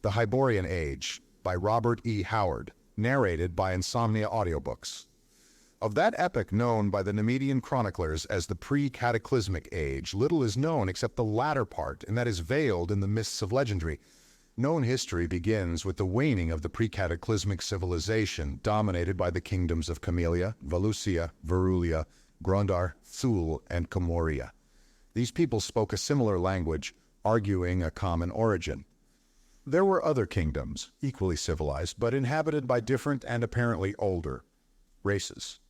The Hyborian Age by Robert E. Howard, narrated by Insomnia Audiobooks. Of that epoch known by the Nemedian chroniclers as the pre-Cataclysmic age, little is known except the latter part, and that is veiled in the mists of legendary. Known history begins with the waning of the pre-Cataclysmic civilization dominated by the kingdoms of Camellia, Valusia, Verulia, Grondar, Thule, and Comoria. These people spoke a similar language, arguing a common origin. There were other kingdoms, equally civilized, but inhabited by different and apparently older races.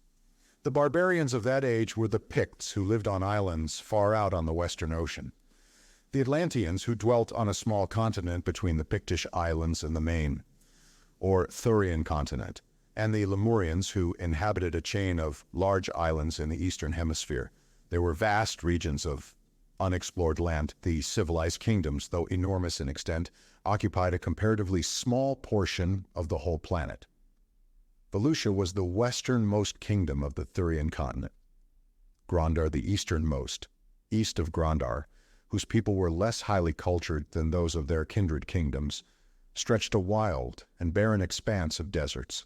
The barbarians of that age were the Picts, who lived on islands far out on the Western Ocean. The Atlanteans, who dwelt on a small continent between the Pictish islands and the main, or Thurian continent, and the Lemurians, who inhabited a chain of large islands in the Eastern Hemisphere. There were vast regions of unexplored land. The civilized kingdoms, though enormous in extent, occupied a comparatively small portion of the whole planet. Valusia was the westernmost kingdom of the Thurian continent. Grondar the easternmost, east of Grondar, whose people were less highly cultured than those of their kindred kingdoms, stretched a wild and barren expanse of deserts.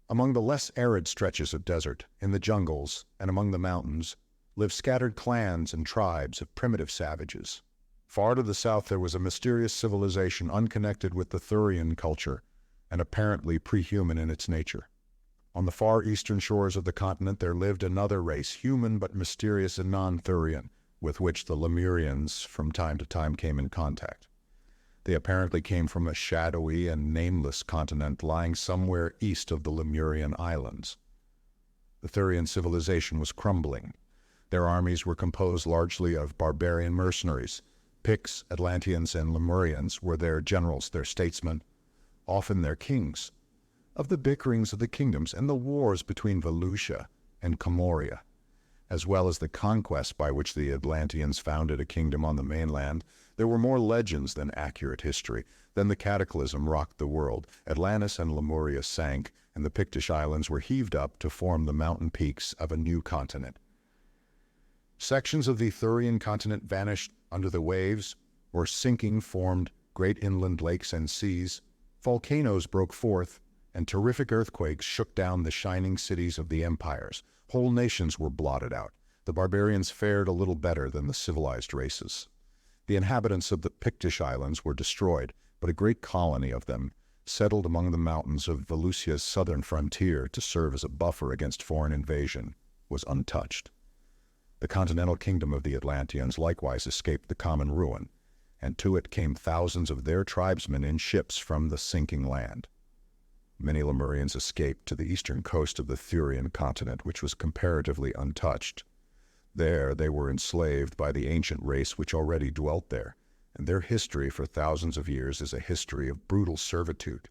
Among the less arid stretches of desert, in the jungles, and among the mountains, lived scattered clans and tribes of primitive savages. Far to the south there was a mysterious civilization unconnected with the Thurian culture and apparently pre-human in its nature. On the far eastern shores of the continent there lived another race, human but mysterious and non-Thurian, with which the Lemurians from time to time came in contact. They apparently came from a shadowy and nameless continent lying somewhere east of the Lemurian islands. The Thurian civilization was crumbling. Their armies were composed largely of barbarian mercenaries. Picts, Atlanteans, and Lemurians were their generals, their statesmen, often their kings. Of the bickerings of the kingdoms and the wars between Valusia and Comoria, as well as the conquest by which the Atlanteans founded a kingdom on the mainland, there were more legends than accurate history. Then the Cataclysm rocked the world. Atlantis and Lemuria sank, and the Pictish islands were heaved up to form the mountain peaks of a new continent. Sections of the Thurian continent vanished under the waves, or sinking formed great inland lakes and seas. Volcanoes broke forth, and terrific earthquakes shook down the shining cities of the empires. Whole nations were blotted out. The barbarians fared a little better than the civilized races. The inhabitants of the Pictish islands were destroyed, but a great colony of them settled among the mountains of Valusia's southern frontier to serve as a buffer against foreign invasion, was untouched. The continental kingdom of the Atlanteans likewise escaped the common ruin, and to it came thousands of their tribesmen in ships from the sinking land. Many Lemurians escaped to the eastern coast of the Thurian continent, which was comparatively untouched. There they were enslaved by the ancient race which already dwelt there, and their history for thousands of years is a history of brutal servitude.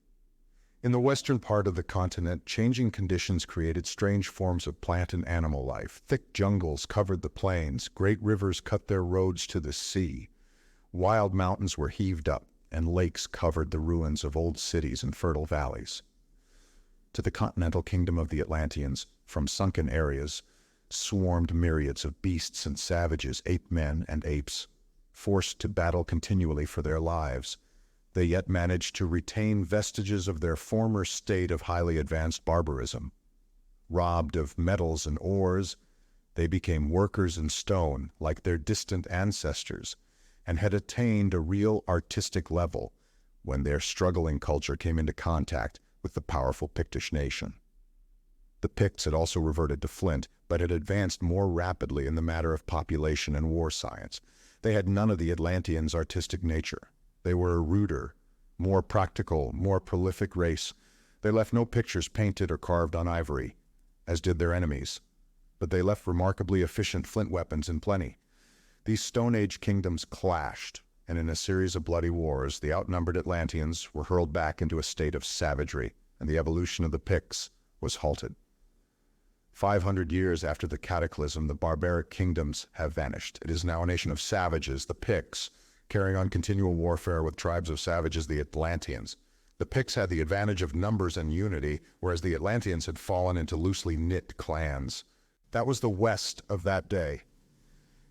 In the western part of the continent, changing conditions created strange forms of plant and animal life. Thick jungles covered the plains, great rivers cut their roads to the sea. Wild mountains were heaved up, and lakes covered the ruins of old cities and fertile valleys. To the continental kingdom of the Atlanteans, from sunken areas, swarmed myriads of beasts and savages, ape-men and apes, forced to battle continually for their lives. They yet managed to retain vestiges of their former state of highly advanced barbarism. Robbed of metals and ores, they became workers in stone like their distant ancestors, and had attained a real artistic level when their struggling culture came into contact with the powerful Pictish nation. The Picts had also reverted to flint, but had advanced more rapidly in the matter of population and war science. They had none of the Atlanteans' artistic nature. They were a ruder, more practical, more prolific race. They left no pictures painted or carved on ivory, as did their enemies, but they left remarkably efficient flint weapons in plenty. These Stone Age kingdoms clashed, and in a series of bloody wars, the outnumbered Atlanteans were hurled back into a state of savagery, and the evolution of the Picts was halted. 500 years after the Cataclysm, the barbaric kingdoms have vanished. It is now a nation of savages, the Picts, carrying on continual warfare with tribes of savages, the Atlanteans. The Picts had the advantage of numbers and unity, whereas the Atlanteans had fallen into loosely knit clans. That was the west of that day.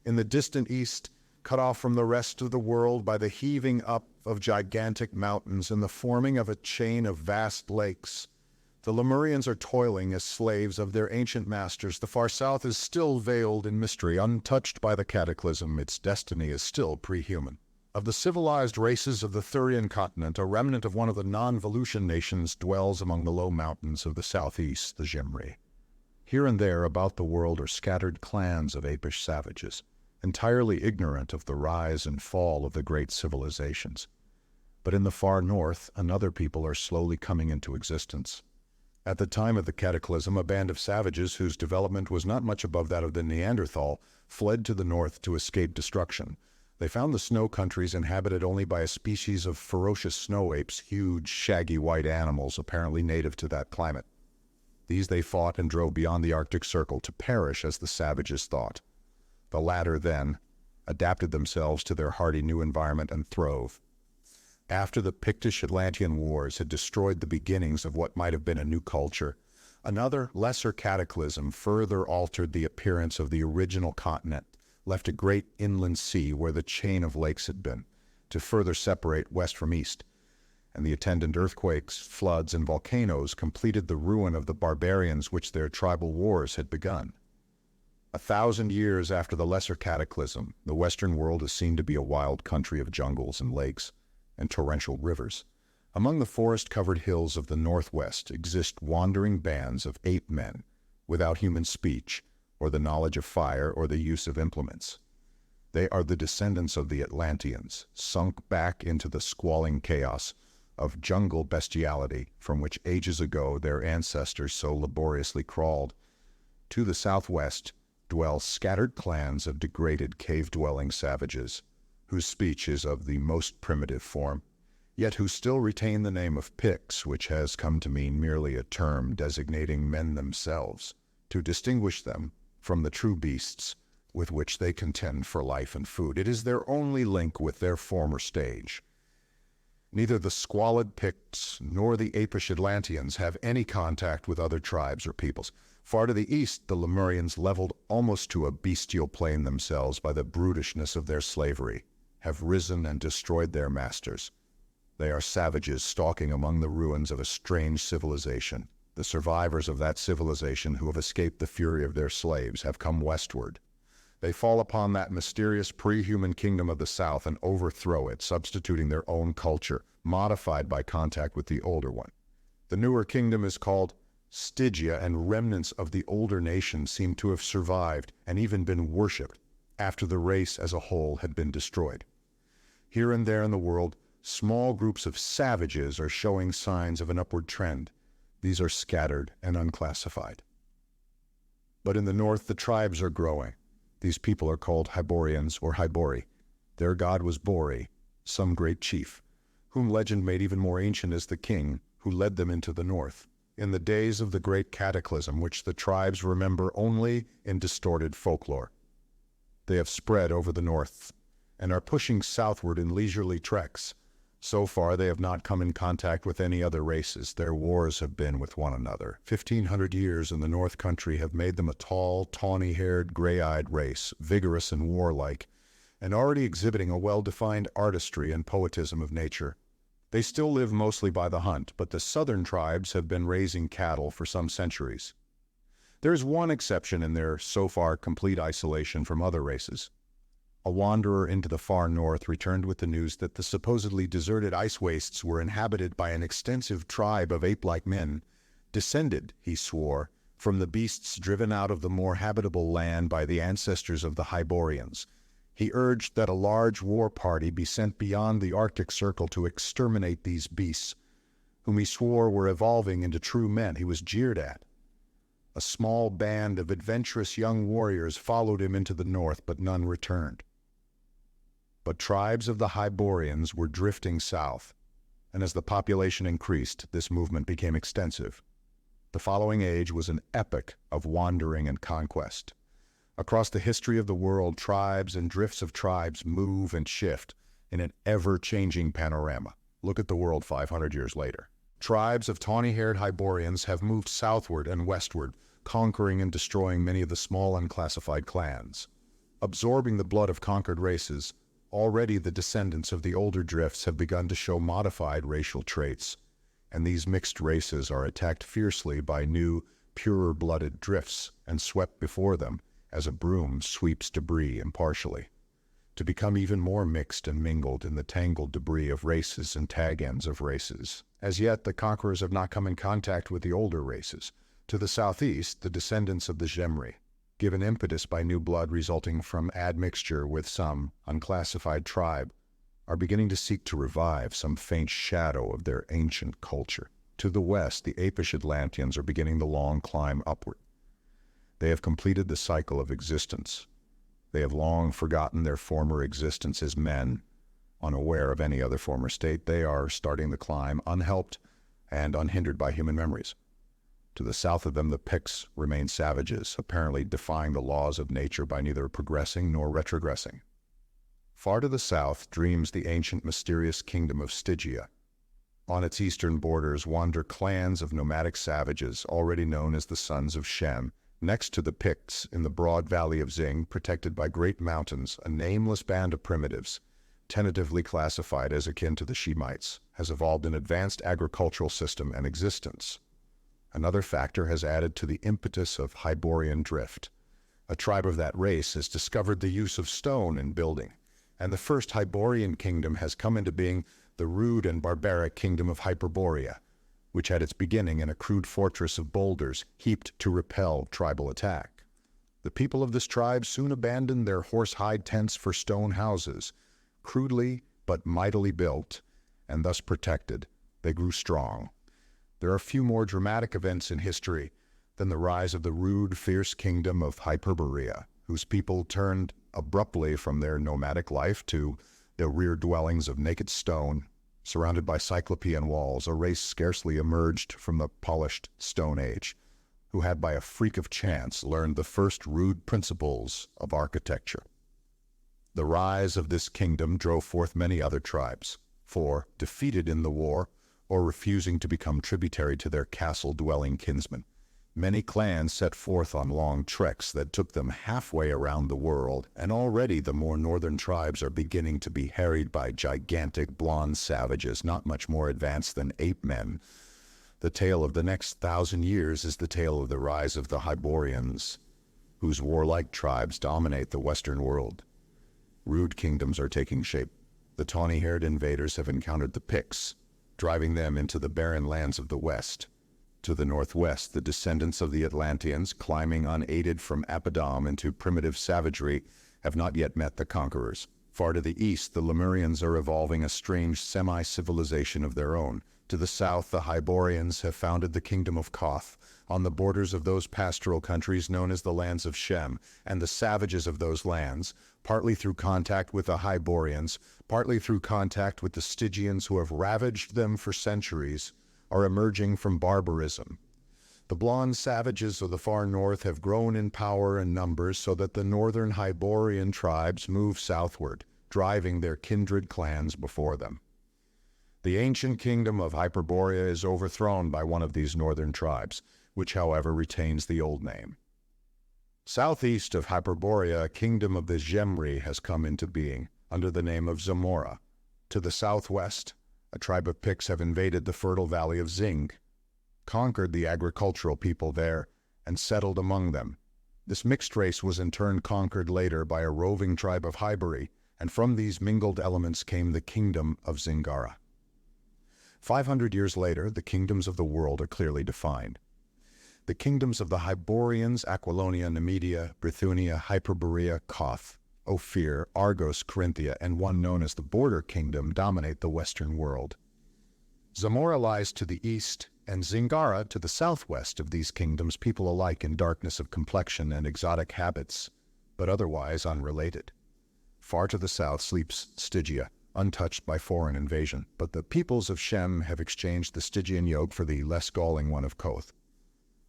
In the distant east, cut off from the rest of the world by the heaving up of gigantic mountains and the forming of a chain of vast lakes. The Lemurians are toiling as slaves of their ancient masters. The far south is still veiled in mystery, untouched by the cataclysm. Its destiny is still pre-human. Of the civilized races of the Thurian continent, a remnant of one of the non-Volusian nations dwells among the low mountains of the southeast, the Cimmeri. Here and there about the world are scattered clans of apish savages, entirely ignorant of the rise and fall of the great civilizations. But in the far north, another people are slowly coming into existence. At the time of the Cataclysm, a band of savages whose development was not much above that of the Neanderthal fled to the north to escape destruction. They found the snow countries inhabited only by a species of ferocious snow apes, huge, shaggy white animals apparently native to that climate. These they fought and drove beyond the Arctic Circle to perish as the savages thought. The latter, then, adapted themselves to their hardy new environment and throve. After the Pictish Atlantean wars had destroyed the beginnings of what might have been a new culture, another, lesser cataclysm further altered the appearance of the original continent, left a great inland sea where the chain of lakes had been, to further separate west from east, and the attendant earthquakes, floods, and volcanoes completed the ruin of the barbarians which their tribal wars had begun. 1,000 years after the lesser cataclysm, the Western world is seen to be a wild country of jungles and lakes, and torrential rivers. Among the forest-covered hills of the northwest exist wandering bands of ape men, without human speech, or the knowledge of fire, or the use of implements. They are the descendants of the Atlanteans, sunk back into the squalling chaos of jungle bestiality from which ages ago their ancestors so laboriously crawled. To the southwest dwell scattered clans of degraded cave-dwelling savages, whose speech is of the most primitive form, yet who still retain the name of Picts, which has come to mean merely a term designating men themselves, to distinguish them from the true beasts with which they contend for life and food. It is their only link with their former stage. Neither the squalid Picts nor the apish Atlanteans have any contact with other tribes or peoples. Far to the east, the Lemurians, leveled almost to a bestial plane themselves by the brutishness of their slavery, have risen and destroyed their masters. They are savages stalking among the ruins of a strange civilization. The survivors of that civilization who have escaped the fury of their slaves have come westward. They fall upon that mysterious pre-human kingdom of the south and overthrow it, substituting their own culture, modified by contact with the older one. The newer kingdom is called Stygia, and remnants of the older nation seem to have survived and even been worshipped after the race as a whole had been destroyed. Here and there in the world, small groups of savages are showing signs of an upward trend. These are scattered and unclassified. But in the north, the tribes are growing. These people are called Hyborians or Hybori. Their god was Bori, some great chief, whom legend made even more ancient as the king who led them into the north, in the days of the great cataclysm, which the tribes remember only in distorted folklore. They have spread over the north and are pushing southward in leisurely treks. So far, they have not come in contact with any other races. Their wars have been with one another. 1,500 years in the North Country have made them a tall, tawny-haired, gray-eyed race, vigorous and warlike, and already exhibiting a well-defined artistry and poetism of nature. They still live mostly by the hunt, but the southern tribes have been raising cattle for some centuries. There is one exception in their so far complete isolation from other races. A wanderer into the far north returned with the news that the supposedly deserted ice wastes were inhabited by an extensive tribe of ape-like men, descended, he swore, from the beasts driven out of the more habitable land by the ancestors of the Hyborians. He urged that a large war party be sent beyond the Arctic Circle to exterminate these beasts, whom he swore were evolving into true men. He was jeered at. A small band of adventurous young warriors followed him into the north, but none returned. But tribes of the Hyborians were drifting south, and as the population increased, this movement became extensive. The following age was an epoch of wandering and conquest. Across the history of the world, tribes and drifts of tribes move and shift in an ever-changing panorama. Look at the world 500 years later. Tribes of tawny-haired Hyborians have moved southward and westward, conquering and destroying many of the small unclassified clans. Absorbing the blood of conquered races, already the descendants of the older drifts have begun to show modified racial traits, and these mixed races are attacked fiercely by new, purer-blooded drifts and swept before them as a broom sweeps debris impartially, to become even more mixed and mingled in the tangled debris of races and tag-ends of races. As yet, the conquerors have not come in contact with the older races. To the southeast, the descendants of the Cimmerians, given impetus by new blood resulting from admixture with some unclassified tribe, are beginning to seek to revive some faint shadow of their ancient culture. To the west, the apish Atlanteans are beginning the long climb upward. They have completed the cycle of existence. They have long forgotten their former existence as men. Unaware of any other former state, they are starting the climb unhelped and unhindered by human memories. To the south of them, the Picts remain savages, apparently defying the laws of nature by neither progressing nor retrogressing. Far to the south dreams the ancient mysterious kingdom of Stygia. On its eastern borders wander clans of nomadic savages, already known as the Sons of Shem. Next to the Picts, in the broad valley of Zing, protected by great mountains, a nameless band of primitives, tentatively classified as akin to the Shemites, has evolved an advanced agricultural system and existence. Another factor has added to the impetus of Hyborian drift. A tribe of that race has discovered the use of stone in building, and the first Hyborian kingdom has come into being, the rude and barbaric kingdom of Hyperborea, which had its beginning in a crude fortress of boulders heaped to repel tribal attack. The people of this tribe soon abandoned their horse-hide tents for stone houses. Crudely but mightily built, and thus protected, they grew strong. There are few more dramatic events in history than the rise of the rude, fierce kingdom of Hyperborea, whose people turned abruptly from their nomadic life to their rear dwellings of naked stone, surrounded by cyclopean walls, a race scarcely emerged from the polished Stone Age, who had by a freak of chance learned the first rude principles of architecture. The rise of this kingdom drove forth many other tribes, for, defeated in the war, or refusing to become tributary to their castle-dwelling kinsmen, many clans set forth on long treks that took them halfway around the world, and already the more northern tribes are beginning to be harried by gigantic blonde savages not much more advanced than ape-men. The tale of the next 1,000 years is the tale of the rise of the Hyborians, whose warlike tribes dominate the Western world. Rude kingdoms are taking shape. The tawny-haired invaders have encountered the Picts, driving them into the barren lands of the West. To the northwest, the descendants of the Atlanteans, climbing unaided from Apidan into primitive savagery, have not yet met the conquerors. Far to the east, the Lemurians are evolving a strange semi-civilization of their own. To the south, the Hyborians have founded the kingdom of Koth, on the borders of those pastoral countries known as the lands of Shem, and the savages of those lands, partly through contact with the Hyborians, partly through contact with the Stygians who have ravaged them for centuries, are emerging from barbarism. The blonde savages of the far north have grown in power and numbers so that the northern Hyborian tribes move southward, driving their kindred clans before them. The ancient kingdom of Hyperborea is overthrown by one of these northern tribes, which however retains the old name. Southeast of Hyperborea, a kingdom of the Cimmerians has come into being, under the name of Zamora. To the southwest, a tribe of Picts have invaded the fertile valley of Zing, conquered the agricultural people there, and settled among them. This mixed race was in turn conquered later by a roving tribe of Hybori, and from these mingled elements came the kingdom of Zingara. 500 years later, the kingdoms of the world are clearly defined. The kingdoms of the Hyborians, Aquilonia, Numidia, Bithynia, Hyperborea, Koth, Ophir, Argos, Corinthia, and one known as the Border Kingdom dominate the Western world. Zamora lies to the east, and Zingara to the southwest of these kingdoms, people alike in darkness of complexion and exotic habits, but otherwise unrelated. Far to the south sleeps Stygia, untouched by foreign invasion, but the peoples of Shem have exchanged the Stygian yoke for the less galling one of Koth.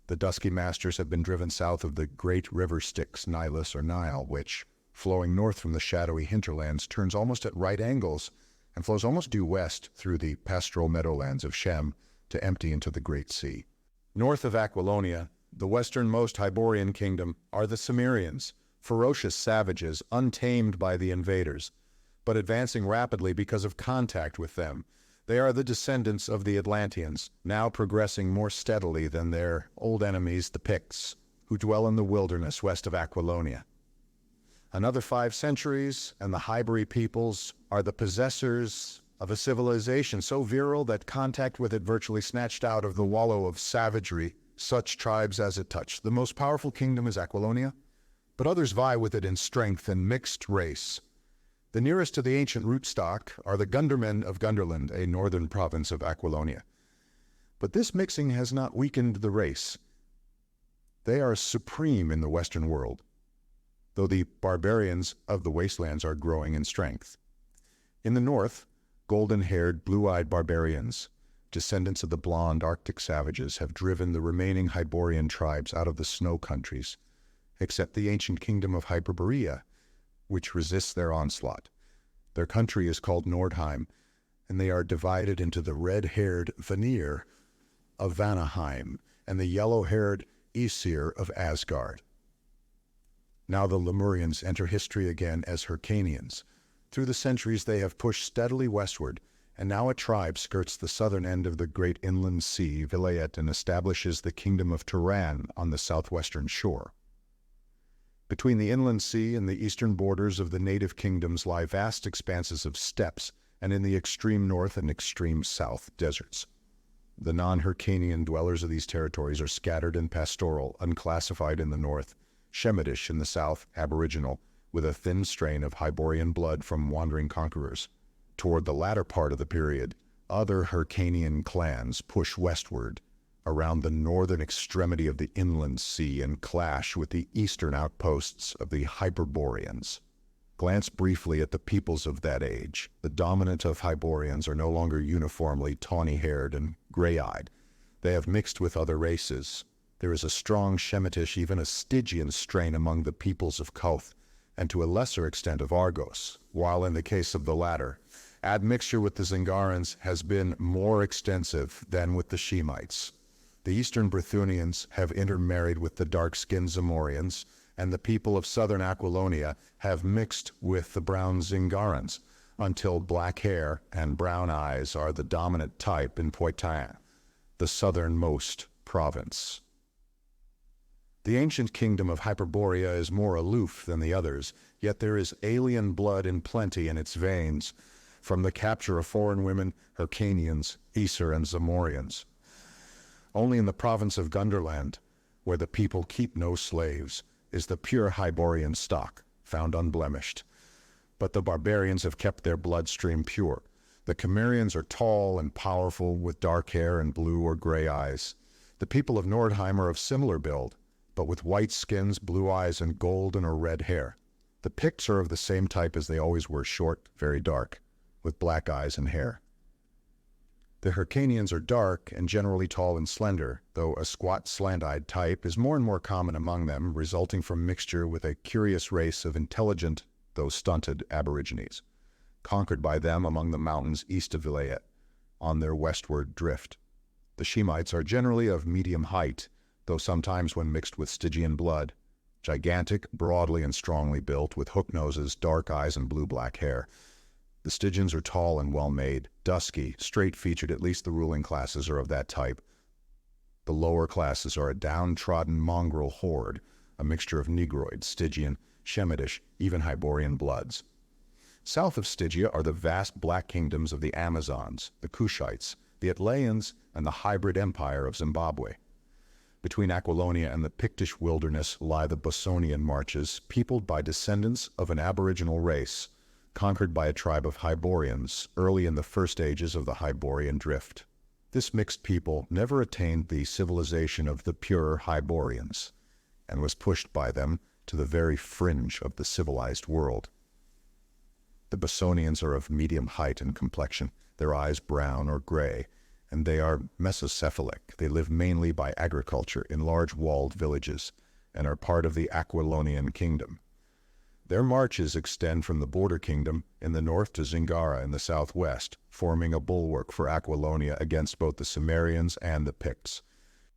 The dusky masters have been driven south of the great river Styx, Nilus or Nile, which, flowing north from the shadowy hinterlands, turns almost at right angles and flows almost due west through the pastoral meadowlands of Shem to empty into the Great Sea. North of Aquilonia, the westernmost Hyborian kingdom, are the Cimmerians, ferocious savages untamed by the invaders. but advancing rapidly because of contact with them. They are the descendants of the Atlanteans, now progressing more steadily than their old enemies, the Picts, who dwell in the wilderness west of Aquilonia. Another 5 centuries, and the Hyborian peoples are the possessors of a civilization so virile that contact with it virtually snatched out of the wallow of savagery such tribes as it touched. The most powerful kingdom is Aquilonia, but others vie with it in strength and mixed race. The nearest to the ancient rootstock are the Gundermen of Gunderland, a northern province of Aquilonia. But this mixing has not weakened the race. They are supreme in the Western world, though the barbarians of the wastelands are growing in strength. In the north, golden-haired, blue-eyed barbarians, descendants of the blonde Arctic savages, have driven the remaining Hyborian tribes out of the snow countries, except the ancient kingdom of Hyperborea, which resists their onslaught. Their country is called Nordheim, and they are divided into the red-haired Vanir of Vanaheim and the yellow-haired Aesir of Asgard. Now the Lemurians enter history again as Hyrcanians. Through the centuries they have pushed steadily westward, and now a tribe skirts the southern end of the great inland sea, Vilayet, and establishes the kingdom of Turan on the southwestern shore. Between the inland sea and the eastern borders of the native kingdoms lie vast expanses of steppes, and in the extreme north and extreme south, deserts. The non-Hyrcanian dwellers of these territories are scattered and pastoral, unclassified in the north, Shemitish in the south, aboriginal, with a thin strain of Hyborian blood from wandering conquerors. Toward the latter part of the period, other Hyrcanian clans push westward, around the northern extremity of the inland sea and clash with the eastern outposts of the Hyborians. Glance briefly at the peoples of that age. The dominant of Hyborians are no longer uniformly tawny-haired and gray-eyed. They have mixed with other races. There is a strong Shemitish, even a Stygian strain among the peoples of Koth, and to a lesser extent of Argos, while in the case of the latter, admixture with the Zingarans has been more extensive than with the Shemites. The eastern Brythunians have intermarried with the dark-skinned Cimmerians, and the people of southern Aquilonia have mixed with the brown Zingarans, until black hair and brown eyes are the dominant type in Poitou, the southernmost province. The ancient kingdom of Hyperborea is more aloof than the others, yet there is alien blood in plenty in its veins, from the capture of foreign women, Hyrcanians, Aesir, and Cimmerians. Only in the province of Gunderland, where the people keep no slaves, is the pure Hyborian stock found unblemished. But the barbarians have kept their bloodstream pure. The Cimmerians are tall and powerful, with dark hair and blue or gray eyes. The people of Nordheim are of similar build, but with white skins, blue eyes, and golden or red hair. The Picts are of the same type as they always were, short, very dark, with black eyes and hair. The Hyrcanians are dark and generally tall and slender, though a squat, slant-eyed type is more and more common among them, resulting from mixture with a curious race of intelligent, though stunted, aborigines, conquered by them among the mountains east of Vilayet, on their westward drift. The Shemites are generally of medium height, though sometimes when mixed with Stygian blood, gigantic, broadly and strongly built, with hook noses, dark eyes, and blue-black hair. The Stygians are tall and well-made, dusky, straight-featured. At least the ruling classes are of that type. The lower classes are a downtrodden mongrel horde, a mixture of Negroid, Stygian, Shemitish, even Hyborian bloods. South of Stygia are the vast black kingdoms of the Amazons, the Kushites, the Atlanteans, and the hybrid empire of Zimbabwe. Between Aquilonia and the Pictish wilderness lie the Bosonian marches, peopled by descendants of an aboriginal race, conquered by a tribe of Hyborians early in the first ages of the Hyborian drift. This mixed people never attained the civilization of the pure Hyborians, and was pushed by them to the very fringe of the civilized world. The Bosonians are of medium height and complexion, their eyes brown or gray, and they are mesocephalic. They live mainly by agriculture in large walled villages, and are part of the Aquilonian kingdom. Their marches extend from the border kingdom in the north to Zingara in the southwest, forming a bulwark for Aquilonia against both the Cimmerians and the Picts.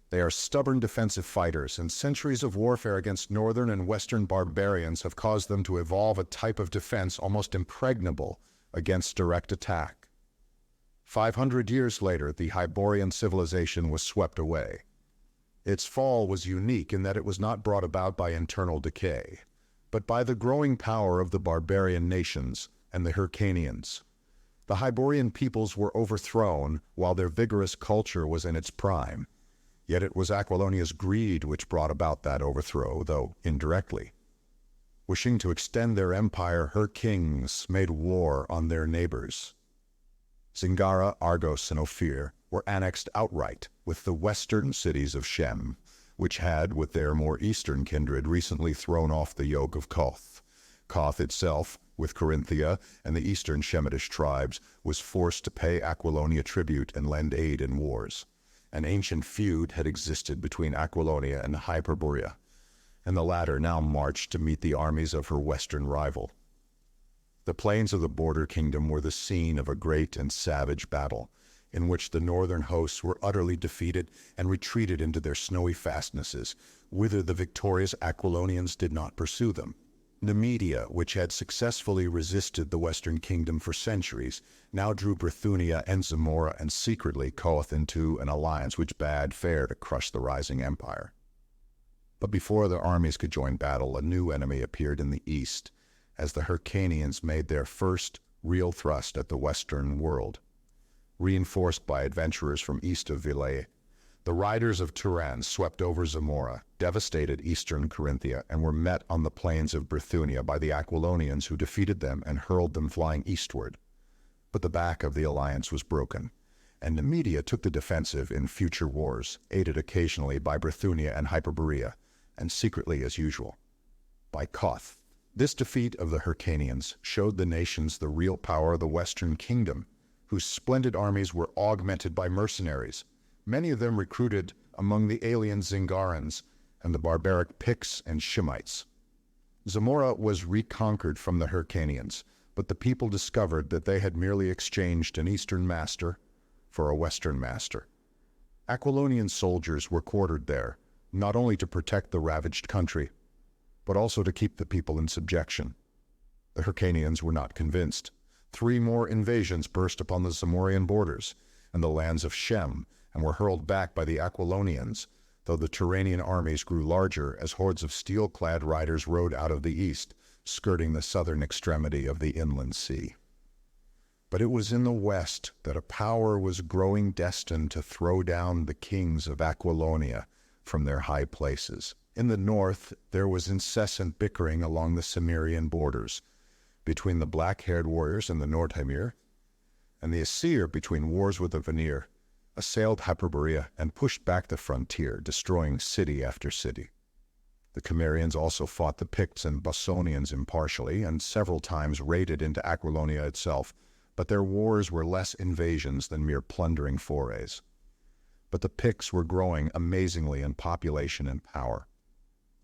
They are stubborn defensive fighters, and centuries of warfare against northern and western barbarians have caused them to evolve a type of defense almost impregnable against direct attack. 500 years later, the Hyborian civilization was swept away. Its fall was unique in that it was not brought about by internal decay, but by the growing power of the barbarian nations and the Hyrcanians. The Hyborian peoples were overthrown while their vigorous culture was in its prime. Yet it was Aquilonia's greed which brought about that overthrow, though indirectly. Wishing to extend their empire, her kings made war on their neighbors. Zingara, Argos, and Ophir were annexed outright with the western cities of Shem, which had, with their more eastern kindred, recently thrown off the yoke of Koth. Koth itself, with Corinthia and the eastern Shemitish tribes, was forced to pay Aquilonia tribute and lend aid in wars. An ancient feud had existed between Aquilonia and Hyperborea, and the latter now marched to meet the armies of her western rival. The plains of the border kingdom were the scene of a great and savage battle, in which the northern hosts were utterly defeated and retreated into their snowy fastnesses, whither the victorious Aquilonians did not pursue them. Numidia, which had successfully resisted the western kingdom for centuries, now drew Bithynia and Zamora and secretly Koth into an alliance which bade fair to crush the rising empire. But before the armies could join battle, a new enemy appeared in the east, as the Hyrcanians made their first real thrust at the western world. Reinforced by adventurers from east of Villae, the riders of Thurian swept over Zamora, devastated eastern Corinthia, and were met on the plains of Bithynia by the Aquilonians, who defeated them and hurled them flying eastward. But the back of the alliance was broken, and Numidia took the defensive in future wars, aided occasionally by Bithynia and Hyperborea, and secretly as usual by Koth. This defeat of the Hyrcanians showed the nations the real power of the western kingdom, whose splendid armies were augmented by mercenaries, many of them recruited among the alien Zingarans and the barbaric Picts and Shemites. Zamora was reconquered from the Hyrcanians, but the people discovered that they had merely exchanged an eastern master for a western master. Aquilonian soldiers were quartered there, not only to protect the ravaged country, but also to keep the people in subjection. The Hyrcanians were not convinced. 3 more invasions burst upon the Zamorian borders and the lands of Shem, and were hurled back by the Aquilonians, though the Turanian armies grew larger as hordes of steel-clad riders rode out of the east, skirting the southern extremity of the inland sea. But it was in the west that a power was growing destined to throw down the kings of Aquilonia from their high places. In the north, there was incessant bickering along the Cimmerian borders, between the black-haired warriors in the Nordheimir, and the Aesir, between wars with the Vanir, assailed Hyperborea and pushed back the frontier, destroying city after city. The Cimmerians also fought the Picts and Bossonians impartially, and several times raided into Aquilonia itself, but their wars were less invasions than mere plundering forays. But the Picts were growing amazingly in population and power.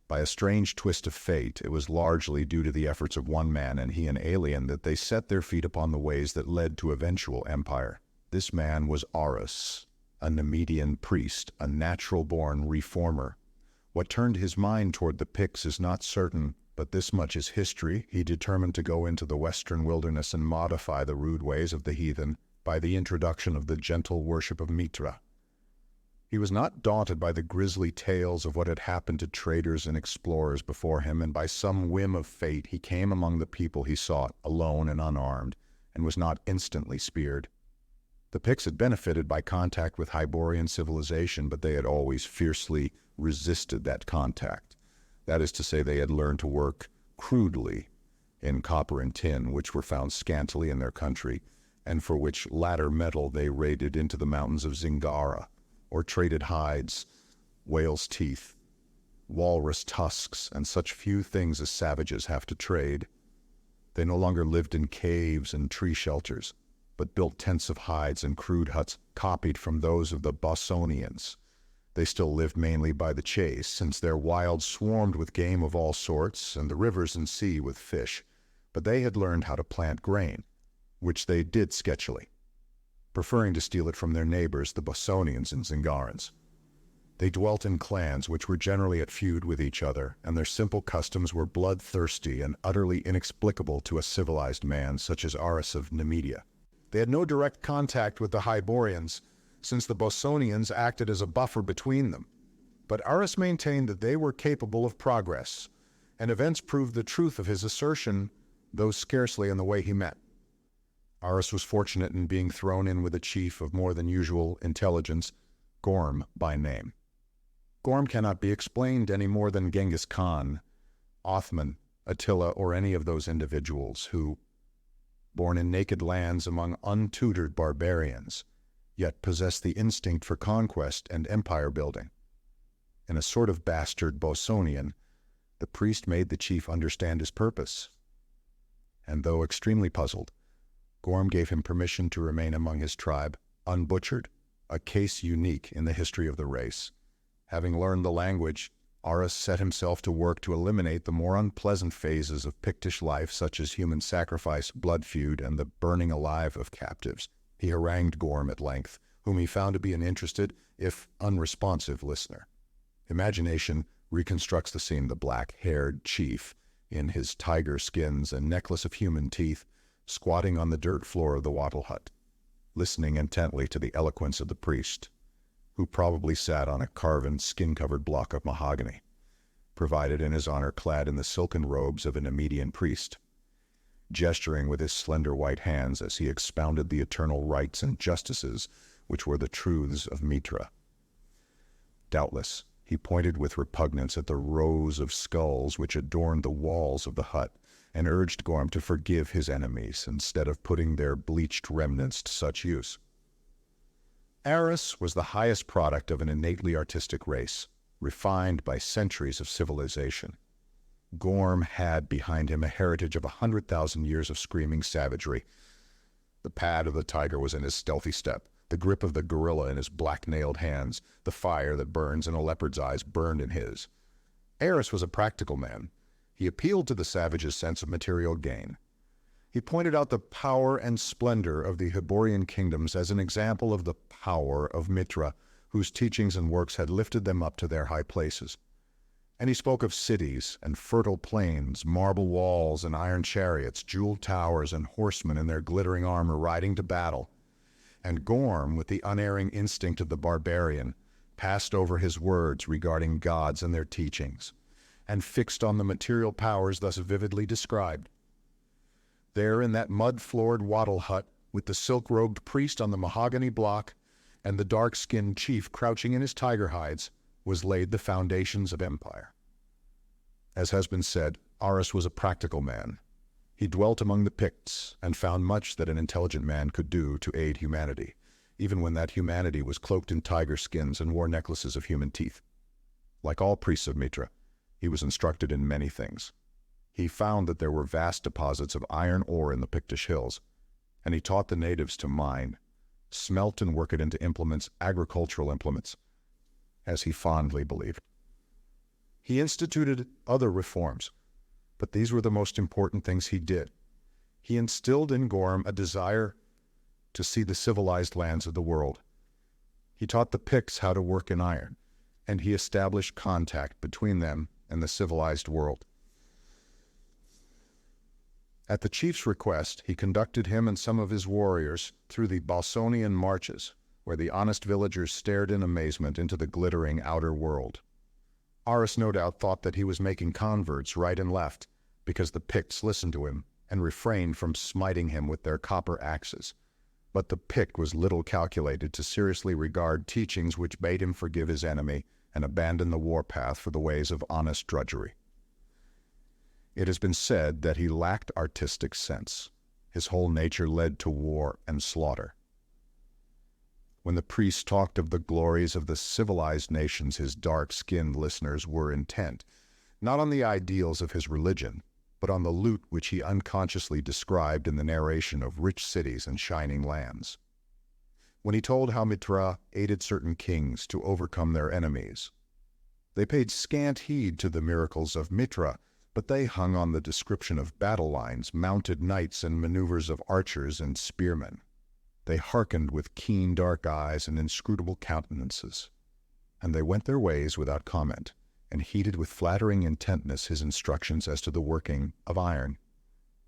By a strange twist of fate, it was largely due to the efforts of one man, and he an alien, that they set their feet upon the ways that led to eventual empire. This man was Aurus, a Numidian priest, a natural-born reformer. What turned his mind toward the Picts is not certain, but this much is history. He determined to go into the western wilderness and modify the rude ways of the heathen by the introduction of the gentle worship of Mitra. He was not daunted by the grisly tales of what had happened to traders and explorers before him, and by some whim of fate he came among the people he sought, alone and unarmed, and was not instantly speared. The Picts had benefited by contact with Hyborian civilization, but they had always fiercely resisted that contact. That is to say, they had learned to work crudely in copper and tin, which were found scantily in their country, and for which latter metal they raided into the mountains of Zingara, or traded hides, whale's teeth, walrus tusks, and such few things as savages have to trade. They no longer lived in caves and tree shelters, but built tents of hides and crude huts copied from those of the Bossonians. They still lived mainly by the chase, since their wilds swarmed with game of all sorts, and the rivers and sea with fish, but they had learned how to plant grain, which they did sketchily, preferring to steal it from their neighbors, the Bossonians and Zingarans. They dwelt in clans which were generally at feud with each other, and their simple customs were bloodthirsty and utterly inexplicable to a civilized man such as Aris of Nemedia. They had no direct contact with the Hyborians, since the Bosonians acted as a buffer between them. But Aris maintained that they were capable of progress, and events proved the truth of his assertion, though scarcely in the way he meant. Aris was fortunate in being thrown in with a chief of more than usual intelligence, Gorm by name. Gorm cannot be explained any more than Genghis Khan, Othman, Attila, or any of those individuals who, born in naked lands among untutored barbarians, yet possess the instinct for conquest and empire building. In a sort of bastard Bosonian, the priest made the chief understand his purpose. And though extremely puzzled, Gorm gave him permission to remain among his tribe, unbutchered, a case unique in the history of the race. Having learned the language, Aris set himself to work to eliminate the more unpleasant phases of Pictish life, such as human sacrifice, blood feud, and the burning alive of captives. He harangued Gorm at length, whom he found to be an interested, if unresponsive, listener. Imagination reconstructs the scene: the black-haired chief, in his tiger skins and necklace of human teeth, squatting on the dirt floor of the wattle hut, listening intently to the eloquence of the priest, who probably sat on a carven, skin-covered block of mahogany, provided in his honor clad in the silken robes of a Nemedian priest, gesturing with his slender white hands as he expounded the eternal rights and justices which were the truths of Mitra. Doubtless, he pointed with repugnance at the rows of skulls which adorned the walls of the hut, and urged Gorm to forgive his enemies instead of putting their bleached remnants to such use. Aris was the highest product of an innately artistic race, refined by centuries of civilization. Gorm had behind him a heritage of 100,000 years of screaming savagery. The pad of the tiger was in his stealthy step, the grip of the gorilla in his black-nailed hands, the fire that burns in a leopard's eyes burned in his. Aris was a practical man. He appealed to the savage's sense of material gain. He pointed out the power and splendor of the Hyborian kingdoms as an example of the power of Mitra, whose teachings and works had lifted them up to their high places. And he spoke of cities and fertile plains, marble walls and iron chariots, jeweled towers and horsemen in their glittering armor riding to battle. And Gorm, with the unerring instinct of the barbarian, passed over his words regarding gods and their teachings, and fixed on the material powers thus vividly described. There in that mud-floored wattle hut, with the silk-robed priest on the mahogany block, and the dark-skinned chief crouching in his tiger hides, was laid the foundations of empire. As has been said, Aris was a practical man. He dwelt among the Picts, and found much that an intelligent man could do to aid humanity, even when that humanity was cloaked in tiger skins and wore necklaces of human teeth. Like all priests of Mitra, he was instructed in many things. He found that there were vast deposits of iron ore in the Pictish hills, and he taught the natives to mine, smelt and work it into implements, agricultural implements, as he fondly believed. He instituted other reforms, but these were the most important things he did. He instilled in Gorm a desire to see the civilized lands of the world. He taught the Picts how to work in iron, and he established contact between them and the civilized world. At the chief's request, he conducted him and some of his warriors through the Bosonian marches, where the honest villagers stared in amazement into the glittering outer world. Aris no doubt thought that he was making converts right and left, because the Picts listened to him and refrained from smiting him with their copper axes. But the Pict was little calculated to seriously regard teachings which bade him forgive his enemy and abandon the warpath for the ways of honest drudgery. It has been said that he lacked artistic sense. His whole nature led to war and slaughter. When the priest talked of the glories of the civilized nations, his dark-skinned listeners were intent, not on the ideals of his religion, but on the loot which he unconsciously described in the narration of rich cities and shining lands. When he told how Mitra aided certain kings to overcome their enemies, they paid scant heed to the miracles of Mitra, but they hung on the description of battle lines, mounted knights, and maneuvers of archers and spearmen. They hearkened with keen dark eyes and inscrutable countenances. and they went their ways without comment, and heeded with flattering intentness his instructions as to the working of iron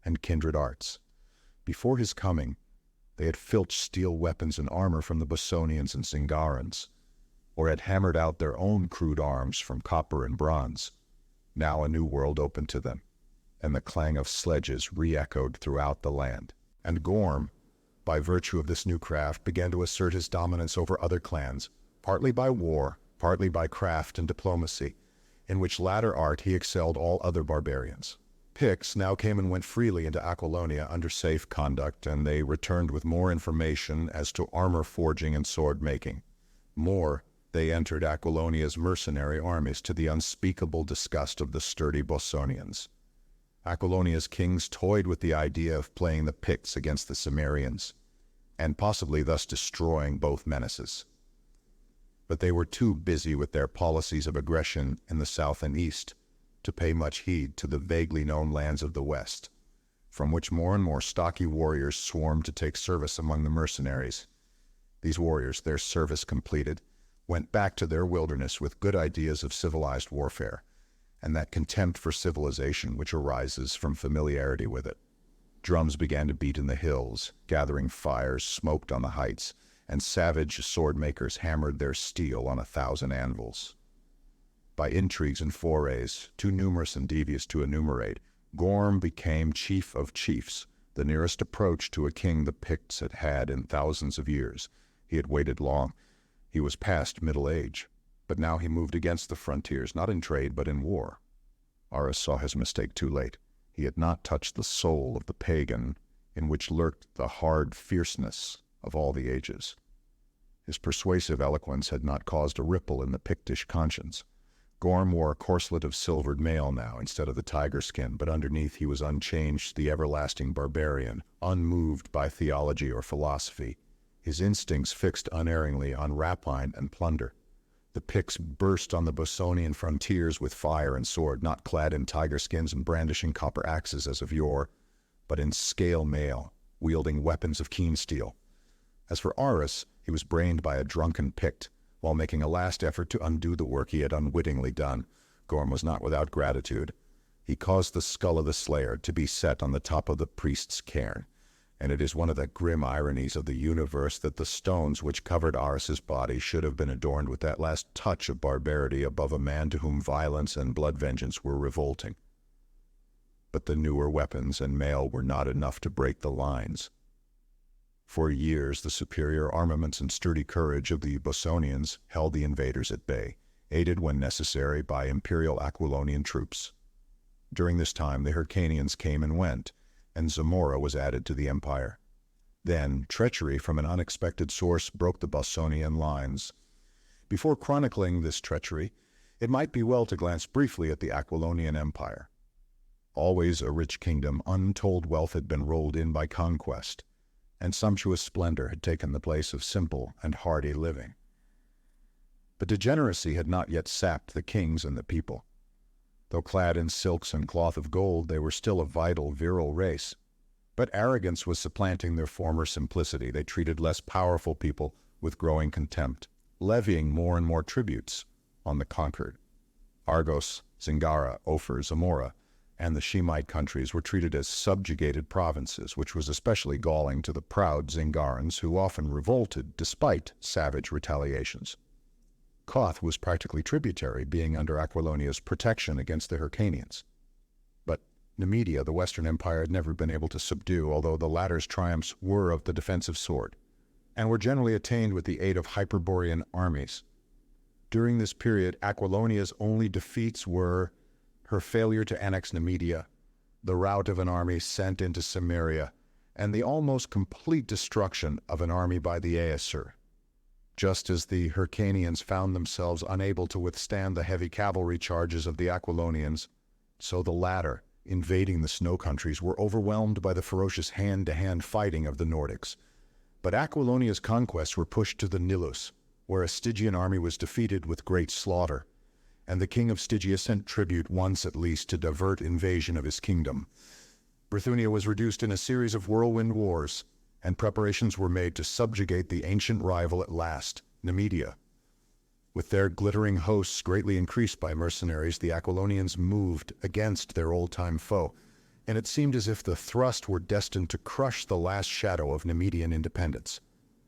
and kindred arts. Before his coming, they had filched steel weapons and armor from the Bosonians and Zingarans, or had hammered out their own crude arms from copper and bronze. Now a new world opened to them, and the clang of sledges re-echoed throughout the land. And Gorm, by virtue of this new craft, began to assert his dominance over other clans, partly by war, partly by craft and diplomacy, in which latter art he excelled all other barbarians. Picts now came and went freely into Aquilonia under safe conduct, and they returned with more information as to armor forging and sword making. More, they entered Aquilonia's mercenary armies to the unspeakable disgust of the sturdy Bosonians. Aquilonia's kings toyed with the idea of playing the Picts against the Cimmerians, and possibly thus destroying both menaces. But they were too busy with their policies of aggression in the south and east to pay much heed to the vaguely known lands of the west, from which more and more stocky warriors swarmed to take service among the mercenaries. These warriors, their service completed, went back to their wilderness with good ideas of civilized warfare, and that contempt for civilization which arises from familiarity with it. Drums began to beat in the hills, gathering fires smoked on the heights, and savage sword-makers hammered their steel on 1,000 anvils. By intrigues and forays, too numerous and devious to enumerate, Gorm became chief of chiefs, the nearest approach to a king the Picts had had in thousands of years. He had waited long. He was past middle age, but now he moved against the frontiers, not in trade but in war. Aras saw his mistake too late. He had not touched the soul of the pagan, in which lurked the hard fierceness of all the ages. His persuasive eloquence had not caused a ripple in the Pictish conscience. Gorm wore a corselet of silvered mail now instead of the tiger skin, but underneath he was unchanged, the everlasting barbarian, unmoved by theology or philosophy, his instincts fixed unerringly on rapine and plunder. The Picts burst on the Bosonian frontiers with fire and sword, not clad in tiger skins and brandishing copper axes as of yore, but in scale mail, wielding weapons of keen steel. As for Aras, he was brained by a drunken Pict, while making a last effort to undo the work he had unwittingly done. Gorm was not without gratitude. He caused the skull of the slayer to be set on the top of the priest's cairn, and it is one of the grim ironies of the universe that the stones which covered Aras's body should have been adorned with that last touch of barbarity above a man to whom violence and blood vengeance were revolting. But the newer weapons and mail were not enough to break the lines. For years, the superior armaments and sturdy courage of the Bosonians held the invaders at bay, aided when necessary by imperial Aquilonian troops. During this time, the Hyrcanians came and went, and Zamora was added to the empire. Then, treachery from an unexpected source broke the Bosonian lines. Before chronicling this treachery, it might be well to glance briefly at the Aquilonian Empire. Always a rich kingdom, untold wealth had been rolled in by conquest, and sumptuous splendor had taken the place of simple and hardy living. But degeneracy had not yet sapped the kings and the people. Though clad in silks and cloth of gold, they were still a vital, virile race. But arrogance was supplanting their former simplicity. They treated less powerful people with growing contempt, levying more and more tributes on the conquered. Argos, Zingara, Ophir, Zamora, and the Shemite countries were treated as subjugated provinces, which was especially galling to the proud Zingarans, who often revolted despite savage retaliations. Koth was practically tributary, being under Aquilonia's protection against the Hyrcanians. But Numidia, the Western Empire, had never been able to subdue, although the latter's triumphs were of the defensive sort, and were generally attained with the aid of Hyborian armies. During this period, Aquilonia's only defeats were her failure to annex Numidia, the rout of an army sent into Cimmeria, and the almost complete destruction of an army by the Aesir. Just as the Hyrcanians found themselves unable to withstand the heavy cavalry charges of the Aquilonians, so the latter, invading the snow countries, were overwhelmed by the ferocious hand-to-hand fighting of the Nordics. But Aquilonia's conquests were pushed to the Nilus, where a Stygian army was defeated with great slaughter, and the king of Stygia sent tribute once at least to divert invasion of his kingdom. Bithynia was reduced in a series of whirlwind wars, and preparations were made to subjugate the ancient rival at last, Numidia. With their glittering hosts greatly increased by mercenaries, the Aquilonians moved against their old-time foe, and it seemed as if the thrust were destined to crush the last shadow of Nemedian independence.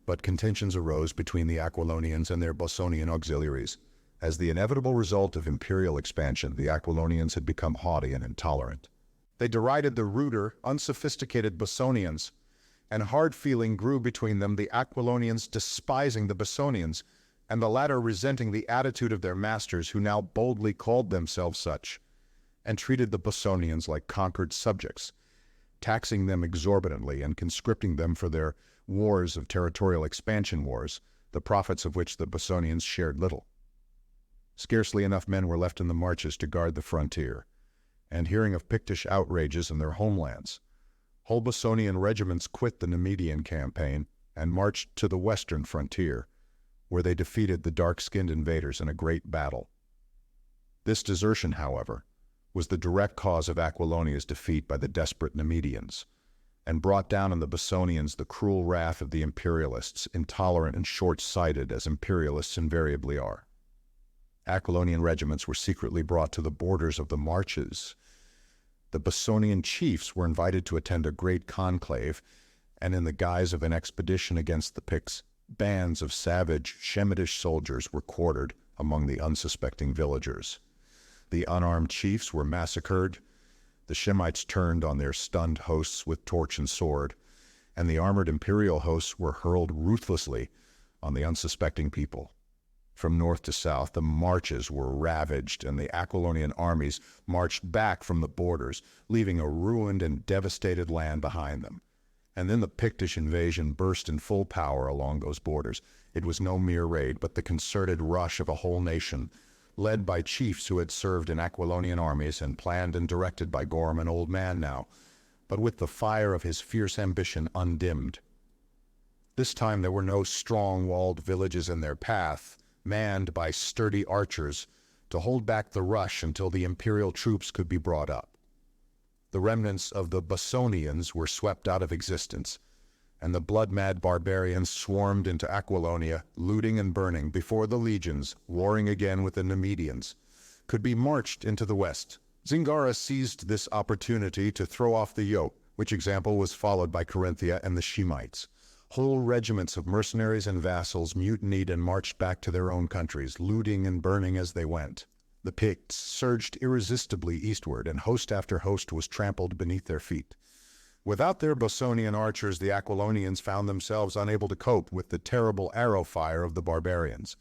But contentions arose between the Aquilonians and their Bosonian auxiliaries. As the inevitable result of imperial expansion, the Aquilonians had become haughty and intolerant. They derided the ruder, unsophisticated Bosonians, and hard feeling grew between them, the Aquilonians despising the Bosonians, and the latter resenting the attitude of their masters, who now boldly called themselves such, and treated the Bosonians like conquered subjects, taxing them exorbitantly and conscripting them for their wars of territorial expansion wars, the profits of which the Bosonians shared little. Scarcely enough men were left in the marches to guard the frontier, and hearing of Pictish outrages in their homelands, whole Bosonian regiments quit the Nemedian campaign and marched to the western frontier, where they defeated the dark-skinned invaders in a great battle. This desertion, however, was the direct cause of Aquilonia's defeat by the desperate Nemedians, and brought down on the Bosonians the cruel wrath of the imperialists, intolerant and short-sighted as imperialists invariably are. Aquilonian regiments were secretly brought to the borders of the marches. The Bosonian chiefs were invited to attend a great conclave, and in the guise of an expedition against the Picts, bands of savage, Shemitish soldiers were quartered among the unsuspecting villagers. The unarmed chiefs were massacred, the Shemites turned on their stunned hosts with torch and sword, and the armored imperial hosts were hurled ruthlessly on the unsuspecting people. From north to south, the marches were ravaged, and the Aquilonian armies marched back from the borders, leaving a ruined and devastated land behind them. And then the Pictish invasion burst in full power along those borders. It was no mere raid, but the concerted rush of a whole nation, led by chiefs who had served in Aquilonian armies and planned and directed by Gorm, an old man now, but with the fire of his fierce ambition undimmed. This time there were no strong walled villages in their path, manned by sturdy archers to hold back the rush until the imperial troops could be brought up. The remnants of the Bosonians were swept out of existence, and the blood-mad barbarians swarmed into Aquilonia, looting and burning, before the legions, warring again with the Nemedians, could be marched into the west. Zingara seized this opportunity to throw off the yoke, which example was followed by Carinthia and the Shemites. Whole regiments of mercenaries and vassals mutinied and marched back to their own countries, looting and burning as they went. The Picts surged irresistibly eastward, and host after host was trampled beneath their feet. Without their Bosonian archers, the Aquilonians found themselves unable to cope with the terrible arrow fire of the barbarians.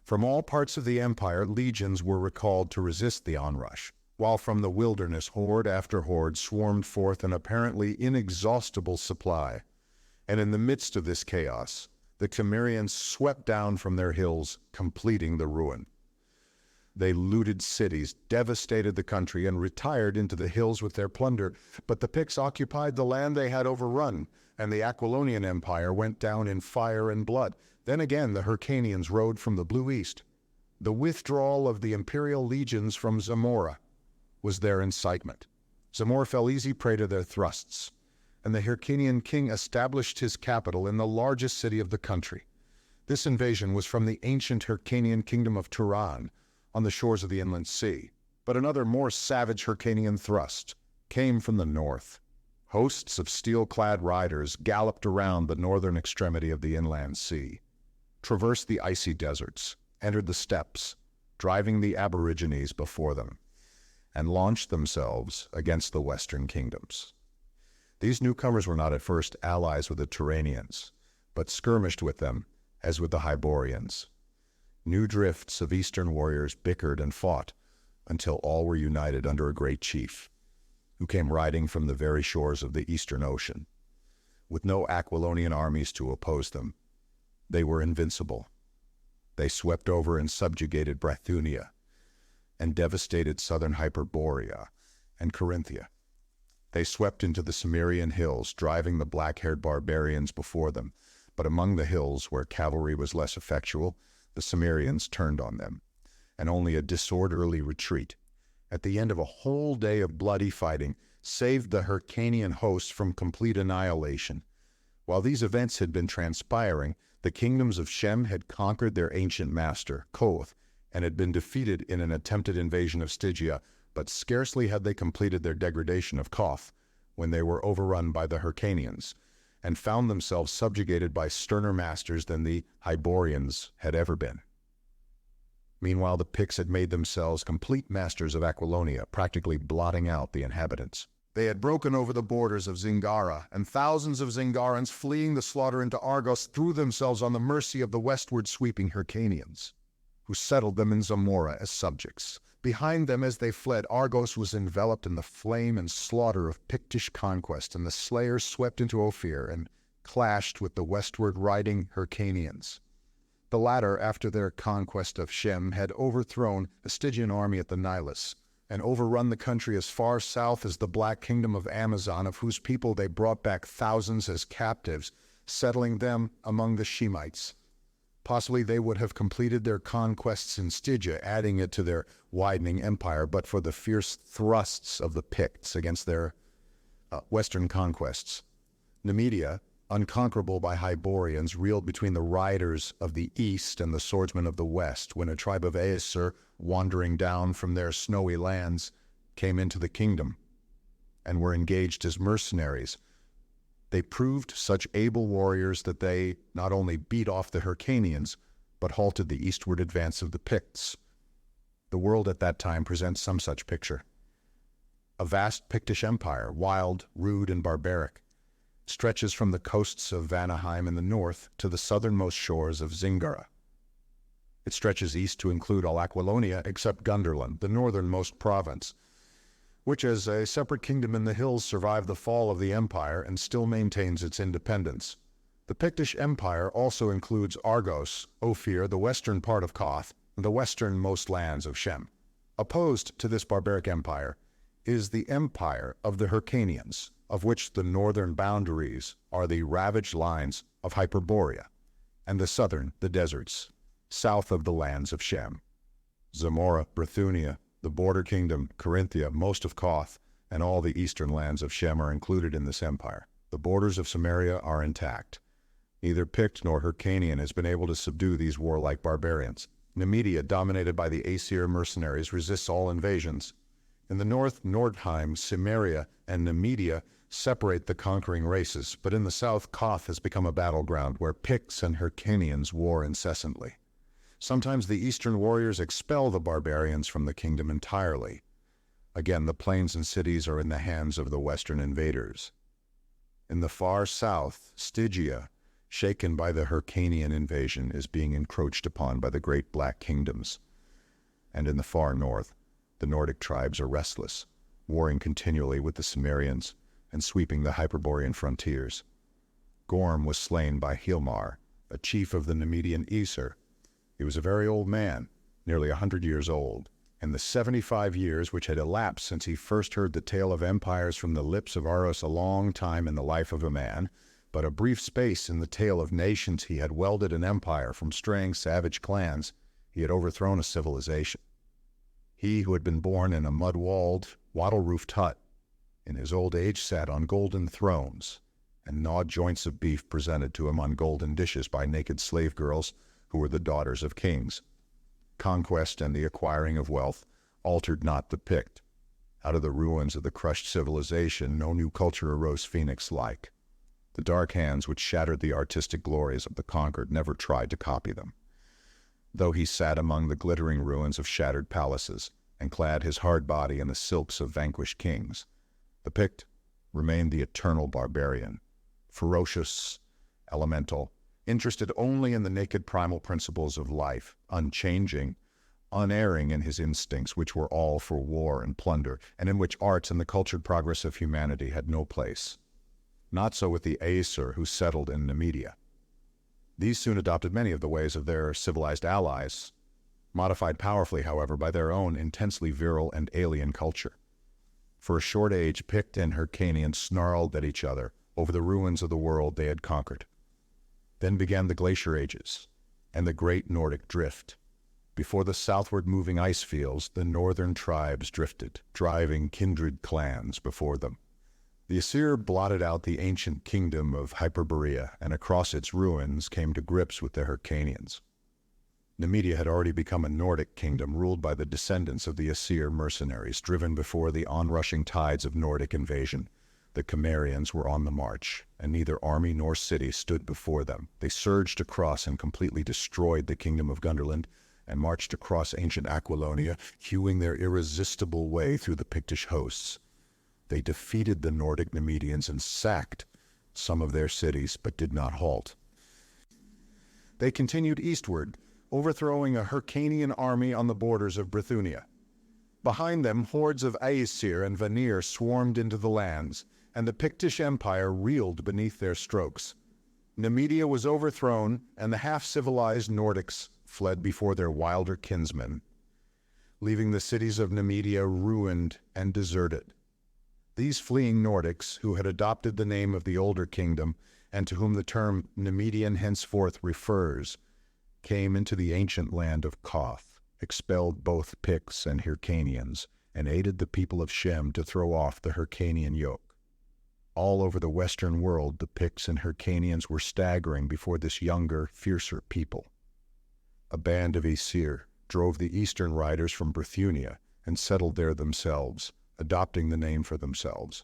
From all parts of the empire, legions were recalled to resist the onrush, while from the wilderness horde after horde swarmed forth an apparently inexhaustible supply. And in the midst of this chaos, the Cimmerians swept down from their hills, completing the ruin. They looted cities, devastated the country, and retired into the hills with their plunder, but the Picts occupied the land they had overrun, and the Aquilonian Empire went down in fire and blood. Then again the Hyrcanians rode from the blue east. The withdrawal of the imperial legions from Zamora was their incitement. Zamora fell easy prey to their thrusts, and the Hyrcanian king established his capital in the largest city of the country. This invasion was from the ancient Hyrcanian kingdom of Turan, on the shores of the inland sea. But another more savage Hyrcanian thrust came from the north. Hosts of steel-clad riders galloped around the northern extremity of the inland sea, traversed the icy deserts, entered the steppes, driving the aborigines before them, and launched themselves against the western kingdoms. These newcomers were not at first allies with the Turanians, but skirmished with them as with the Hyborians. New drifts of eastern warriors bickered and fought until all were united under a great chief, who came riding from the very shores of the eastern ocean. With no Aquilonian armies to oppose them, they were invincible. They swept over and subjugated Brathunia, and devastated southern Hyperborea and Carinthia. They swept into the Cimmerian hills, driving the black-haired barbarians before them, but among the hills, where cavalry was less effectual, the Cimmerians turned on them, and only a disorderly retreat, at the end of a whole day of bloody fighting, saved the Hyrcanian host from complete annihilation. While these events had been transpiring, The kingdoms of Shem had conquered their ancient master, Koth, and had been defeated in an attempted invasion of Stygia, but scarcely had they completed their degradation of Koth when they were overrun by the Hyrcanians, and found themselves subjugated by sterner masters than the Hyborians had ever been. Meanwhile, the Picts had made themselves complete masters of Aquilonia, practically blotting out the inhabitants. They had broken over the borders of Zingara, and thousands of Zingarans, fleeing the slaughter into Argos, threw themselves on the mercy of the westward sweeping Hyrcanians, who settled them in Zamora as subjects. Behind them as they fled, Argos was enveloped in the flame and slaughter of Pictish conquest, and the slayers swept into Ophir and clashed with the westward riding Hyrcanians. The latter, after their conquest of Shem, had overthrown a Stygian army at the Nilus, and overrun the country as far south as the Black Kingdom of Amazon, of whose people they brought back thousands as captives, settling them among the Shemites. Possibly they would have completed their conquests in Stygia, adding it to their widening empire, but for the fierce thrusts of the Picts against their western conquests. Numidia, unconquerable by Hyborians, reeled between the riders of the east and the swordsmen of the west, when a tribe of Aesir, wandering down from their snowy lands, came into the kingdom, and were engaged as mercenaries. They proved such able warriors that they not only beat off the Hyrcanians, but halted the eastward advance of the Picts. The world at that time presents some such picture. A vast Pictish empire, wild, rude, and barbaric, stretches from the coasts of Vanaheim in the north to the southernmost shores of Zingara. It stretches east to include all Aquilonia except Gunderland, the northernmost province, which as a separate kingdom in the hills survived the fall of the empire and still maintains its independence. The Pictish Empire also includes Argos, Ophir, the western part of Koth, and the westernmost lands of Shem. Opposed to this barbaric empire is the empire of the Hyrcanians, of which the northern boundaries are the ravaged lines of Hyperborea, and the southern the deserts, south of the lands of Shem. Zamora, Brithunia, the border kingdom, Corinthia, most of Koth, and all the eastern lands of Shem are included in this empire. The borders of Samaria are intact. Neither Pict nor Hyrcanian has been able to subdue these warlike barbarians. Numidia, dominated by the Aesir mercenaries, resists all invasions. In the north, Nordheim, Cimmeria, and Numidia separate the conquering races, but in the south, Koth has become a battleground where Picts and Hyrcanians war incessantly. Sometimes the eastern warriors expel the barbarians from the kingdom entirely. Again, the plains and cities are in the hands of the western invaders. In the far south, Stygia, shaken by the Hyrcanian invasion, is being encroached upon by the great black kingdoms. And in the far north, the Nordic tribes are restless, warring continually with the Cimmerians and sweeping the Hyperborean frontiers. Gorm was slain by Hilmar, a chief of the Numidian Aesir. He was a very old man, nearly 100 years old, and the 75 years which had elapsed since he first heard the tale of empires from the lips of Aros, a long time in the life of a man, but a brief space in the tale of nations. He had welded an empire from straying savage clans. He had overthrown a civilization. He who had been born in a mud-walled, wattle-roofed hut, in his old age sat on golden thrones, and gnawed joints of beef presented to him on golden dishes by naked slave girls who were the daughters of kings. Conquest and the acquiring of wealth altered not the Pict. Out of the ruins of the crushed civilization, no new culture arose phoenix-like. The dark hands which shattered the artistic glories of the conquered never tried to copy them. Though he sat among the glittering ruins of shattered palaces, and clad his hard body in the silks of vanquished kings, the Pict remained the eternal barbarian, ferocious, elemental, interested only in the naked primal principles of life, unchanging, unerring in his instincts, which were all for war and plunder, and in which arts and the cultured progress of humanity had no place. Not so with the Aesir who settled in Numidia. These soon adopted many of the ways of their civilized allies, modified powerfully, however, by their own intensely virile and alien culture. For a short age, Pict and Hyrcanian snarled at each other over the ruins of the world they had conquered. Then began the glacier ages and the great Nordic drift. Before the southward moving ice fields, the northern tribes drifted, driving kindred clans before them. The Aesir blotted out the ancient kingdom of Hyperborea, and across its ruins came to grips with the Hyrcanians. Numidia had already become a Nordic kingdom ruled by the descendants of the Aesir mercenaries, driven before the onrushing tides of Nordic invasion. The Cimmerians were on the march, and neither army nor city stood before them. They surged across and completely destroyed the kingdom of Gunderland, and marched across ancient Aquilonia, hewing their irresistible way through the Pictish hosts. They defeated the Nordic Numidians and sacked some of their cities, but did not halt. They continued eastward, overthrowing a Hyrcanian army on the borders of Bithynia. Behind them, hordes of Aesir and Vanir swarmed into the lands, and the Pictish Empire reeled beneath their strokes. Numidia was overthrown, and the half-civilized Nordics fled before their wilder kinsmen, leaving the cities of Numidia ruined and deserted. These fleeing Nordics, who had adopted the name of the older kingdom, and to whom the term Numidian henceforth refers, came into the ancient land of Koth, expelled both Picts and Hyrcanians, and aided the people of Shem to throw off the Hyrcanian yoke. All over the Western world, the Picts and Hyrcanians were staggering before this younger, fiercer people. A band of Aesir drove the eastern riders from Bithynia and settled there themselves, adopting the name for themselves.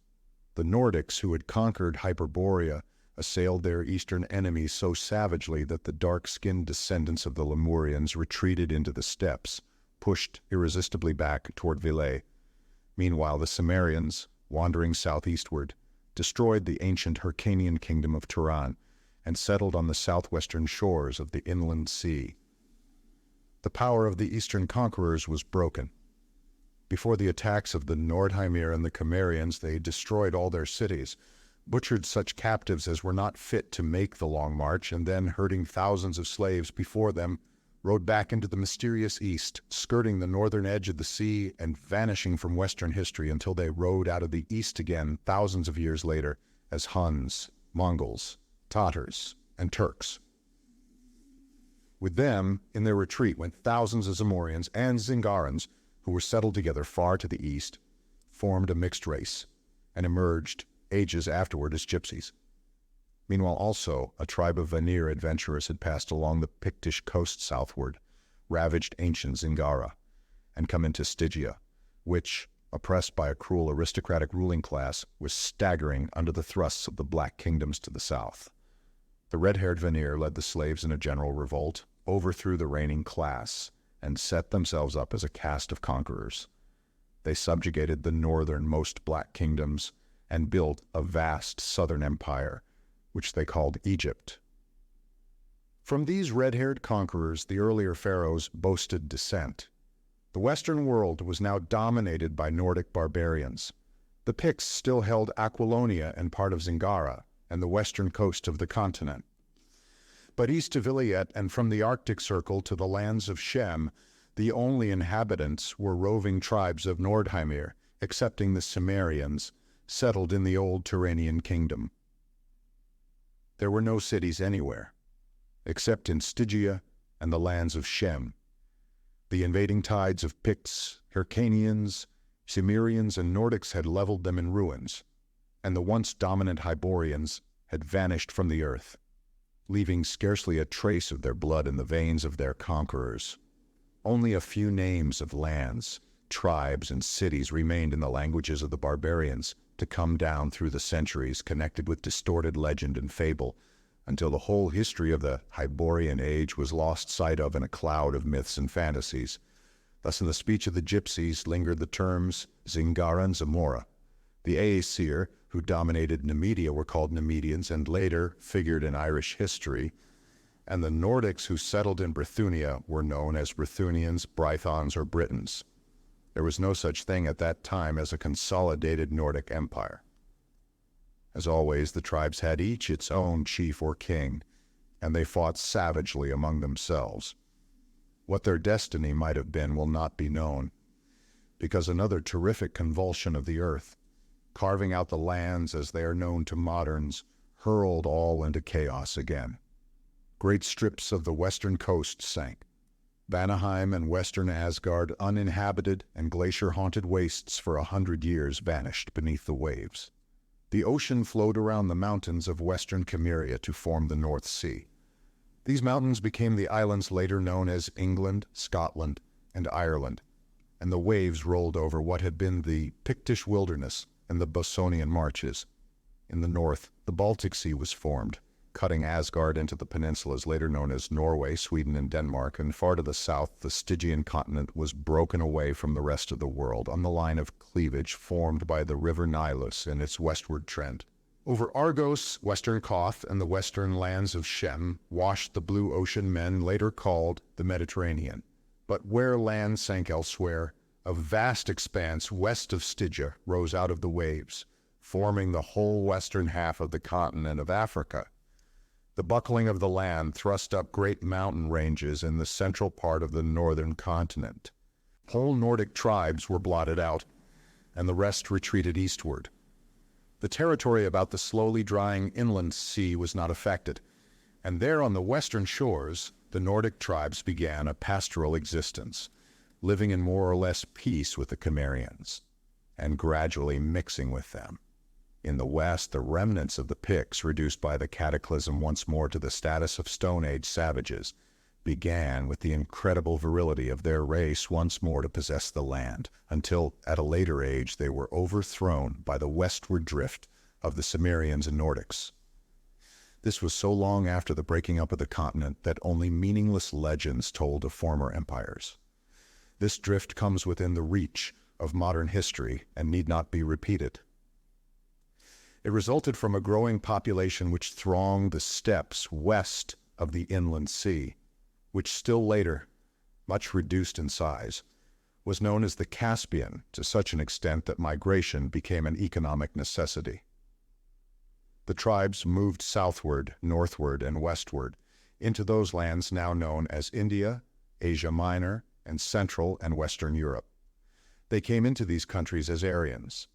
The Nordics, who had conquered Hyperborea, assailed their eastern enemies so savagely that the dark-skinned descendants of the Lemurians retreated into the steppes, pushed irresistibly back toward Villay. Meanwhile, the Cimmerians, wandering southeastward, destroyed the ancient Hyrcanian kingdom of Turan and settled on the southwestern shores of the inland sea. The power of the eastern conquerors was broken. Before the attacks of the Nordheimir and the Cimmerians, they destroyed all their cities, butchered such captives as were not fit to make the long march, and then, herding thousands of slaves before them, rode back into the mysterious east, skirting the northern edge of the sea and vanishing from Western history until they rode out of the east again thousands of years later as Huns, Mongols, Tatars, and Turks. With them, in their retreat, went thousands of Zamorians and Zingarans, who were settled together far to the east, formed a mixed race, and emerged ages afterward as gypsies. Meanwhile also, a tribe of Vanir adventurers had passed along the Pictish coast southward, ravaged ancient Zingara, and come into Stygia, which, oppressed by a cruel aristocratic ruling class, was staggering under the thrusts of the Black Kingdoms to the south. The red-haired Vanir led the slaves in a general revolt, overthrew the reigning class, and set themselves up as a caste of conquerors. They subjugated the northernmost Black Kingdoms and built a vast southern empire, which they called Egypt. From these red-haired conquerors, the earlier pharaohs boasted descent. The Western world was now dominated by Nordic barbarians. The Picts still held Aquilonia and part of Zingara and the western coast of the continent. But east of Iliad and from the Arctic Circle to the lands of Shem, the only inhabitants were roving tribes of Nordheimir, excepting the Cimmerians, settled in the old Turanian kingdom. There were no cities anywhere, except in Stygia and the lands of Shem. The invading tides of Picts, Hyrcanians, Cimmerians, and Nordics had leveled them in ruins, and the once dominant Hyborians had vanished from the earth, leaving scarcely a trace of their blood in the veins of their conquerors. Only a few names of lands, tribes, and cities remained in the languages of the barbarians to come down through the centuries, connected with distorted legend and fable, until the whole history of the Hyborian Age was lost sight of in a cloud of myths and fantasies. Thus in the speech of the gypsies lingered the terms Zingara and Zamora. The Aesir, who dominated Numidia, were called Numidians and later figured in Irish history, and the Nordics who settled in Bithynia were known as Brythunians, Brythons, or Britons. There was no such thing at that time as a consolidated Nordic empire. As always, the tribes had each its own chief or king, and they fought savagely among themselves. What their destiny might have been will not be known, because another terrific convulsion of the earth, carving out the lands as they are known to moderns, hurled all into chaos again. Great strips of the western coast sank. Vanaheim and western Asgard, uninhabited and glacier-haunted wastes for 100 years, vanished beneath the waves. The ocean flowed around the mountains of western Cimmeria to form the North Sea. These mountains became the islands later known as England, Scotland, and Ireland, and the waves rolled over what had been the Pictish wilderness and the Bosonian marches. In the north, the Baltic Sea was formed, cutting Asgard into the peninsulas later known as Norway, Sweden, and Denmark, and far to the south, the Stygian continent was broken away from the rest of the world on the line of cleavage formed by the river Nilus in its westward trend. Over Argos, western Koth, and the western lands of Shem washed the blue ocean men later called the Mediterranean. But where land sank elsewhere, a vast expanse west of Stygia rose out of the waves, forming the whole western half of the continent of Africa. The buckling of the land thrust up great mountain ranges in the central part of the northern continent. Whole Nordic tribes were blotted out, and the rest retreated eastward. The territory about the slowly drying inland sea was not affected, and there on the western shores, the Nordic tribes began a pastoral existence, living in more or less peace with the Cimmerians, and gradually mixing with them. In the west, the remnants of the Picts, reduced by the Cataclysm once more to the status of Stone Age savages, began with the incredible virility of their race once more to possess the land, until at a later age they were overthrown by the westward drift of the Cimmerians and Nordics. This was so long after the breaking up of the continent that only meaningless legends told of former empires. This drift comes within the reach of modern history and need not be repeated. It resulted from a growing population which thronged the steppes west of the inland sea, which still later, much reduced in size, was known as the Caspian to such an extent that migration became an economic necessity. The tribes moved southward, northward, and westward into those lands now known as India, Asia Minor, and Central and Western Europe. They came into these countries as Aryans.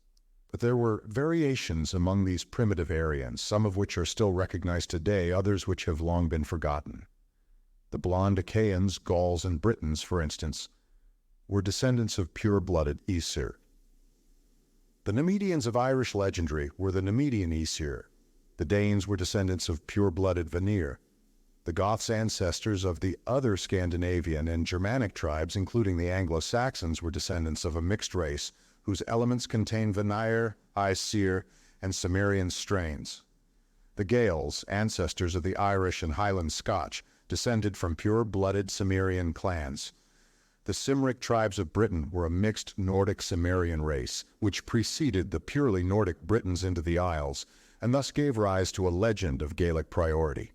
But there were variations among these primitive Aryans, some of which are still recognized today, others which have long been forgotten. The blonde Achaeans, Gauls, and Britons, for instance, were descendants of pure-blooded Aesir. The Nemedians of Irish legendary were the Nemedian Aesir. The Danes were descendants of pure-blooded Vanir. The Goths' ancestors of the other Scandinavian and Germanic tribes, including the Anglo-Saxons, were descendants of a mixed race whose elements contain Vanir, Aesir, and Cimmerian strains. The Gaels, ancestors of the Irish and Highland Scotch, descended from pure-blooded Cimmerian clans. The Cymric tribes of Britain were a mixed Nordic Cimmerian race, which preceded the purely Nordic Britons into the Isles, and thus gave rise to a legend of Gaelic priority.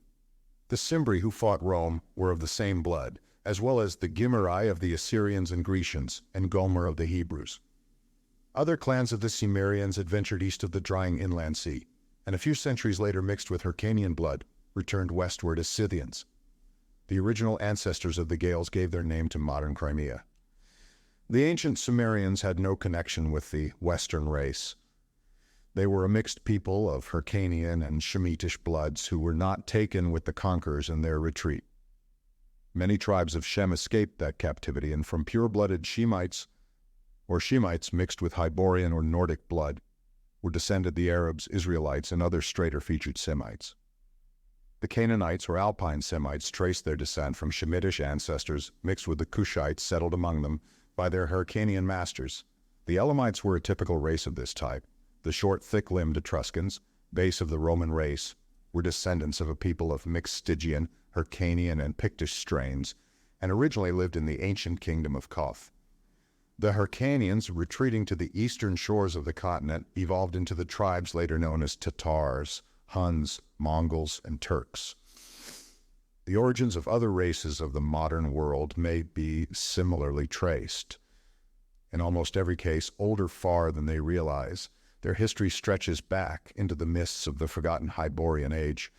The Cimbri who fought Rome were of the same blood, as well as the Gimeri of the Assyrians and Grecians, and Gomer of the Hebrews. Other clans of the Cimmerians adventured east of the drying inland sea, and a few centuries later mixed with Hyrcanian blood, returned westward as Scythians. The original ancestors of the Gaels gave their name to modern Crimea. The ancient Cimmerians had no connection with the Western race. They were a mixed people of Hyrcanian and Shemitish bloods who were not taken with the conquerors in their retreat. Many tribes of Shem escaped that captivity, and from pure-blooded Shemites mixed with Hyborian or Nordic blood were descended the Arabs, Israelites, and other straighter-featured Semites. The Canaanites or Alpine Semites traced their descent from Shemitish ancestors mixed with the Cushites settled among them by their Hyrcanian masters. The Elamites were a typical race of this type. The short, thick-limbed Etruscans, base of the Roman race, were descendants of a people of mixed Stygian, Hyrcanian, and Pictish strains, and originally lived in the ancient kingdom of Koth. The Hyrcanians, retreating to the eastern shores of the continent, evolved into the tribes later known as Tatars, Huns, Mongols, and Turks. The origins of other races of the modern world may be similarly traced. In almost every case, older far than they realize, their history stretches back into the mists of the forgotten Hyborian Age,